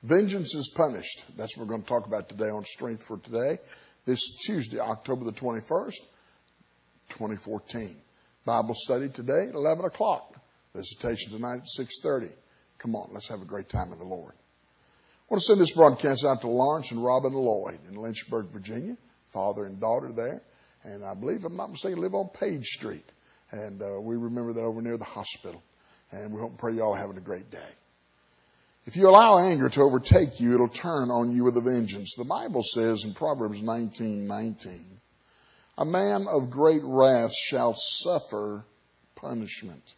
Vengeance is punished. That's what we're going to talk about today on Strength for Today. This Tuesday, October the 21st, 2014. Bible study today at 11 o'clock. Visitation tonight at 6:30. Come on, let's have a great time in the Lord. I want to send this broadcast out to Lawrence and Robin Lloyd in Lynchburg, Virginia. Father and daughter there. And I believe, if I'm not mistaken, live on Page Street. And we remember that over near the hospital. And we hope and pray you all are having a great day. If you allow anger to overtake you, it'll turn on you with a vengeance. The Bible says in Proverbs 19:19, a man of great wrath shall suffer punishment.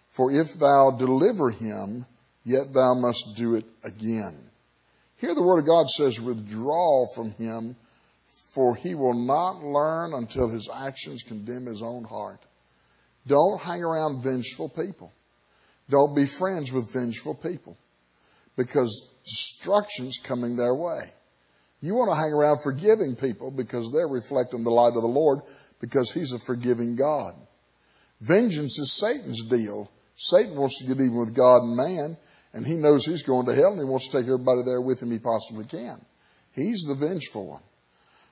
For if thou deliver him, yet thou must do it again. Here the Word of God says, withdraw from him, for he will not learn until his actions condemn his own heart. Don't hang around vengeful people. Don't be friends with vengeful people, because destruction's coming their way. You want to hang around forgiving people because they're reflecting the light of the Lord, because He's a forgiving God. Vengeance is Satan's deal. Satan wants to get even with God and man, and he knows he's going to hell, and he wants to take everybody there with him he possibly can. He's the vengeful one.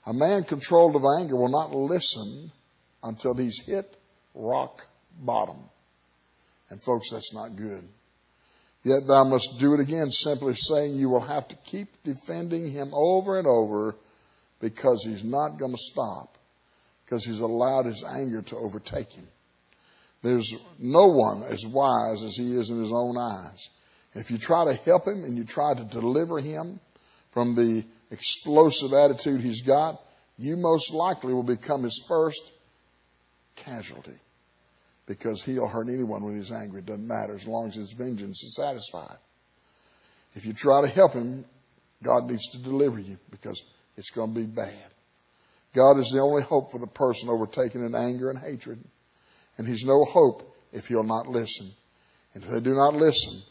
A man controlled of anger will not listen until he's hit rock bottom. And folks, that's not good. Yet thou must do it again, simply saying you will have to keep defending him over and over, because he's not going to stop, because he's allowed his anger to overtake him. There's no one as wise as he is in his own eyes. If you try to help him and you try to deliver him from the explosive attitude he's got, you most likely will become his first casualty, because he'll hurt anyone when he's angry. It doesn't matter, as long as his vengeance is satisfied. If you try to help him, God needs to deliver you, because it's going to be bad. God is the only hope for the person overtaken in anger and hatred. And He's no hope if he'll not listen. And if they do not listen,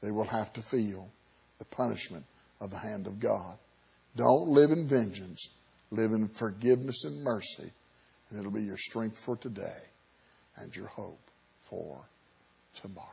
they will have to feel the punishment of the hand of God. Don't live in vengeance. Live in forgiveness and mercy. And it'll be your strength for today and your hope for tomorrow.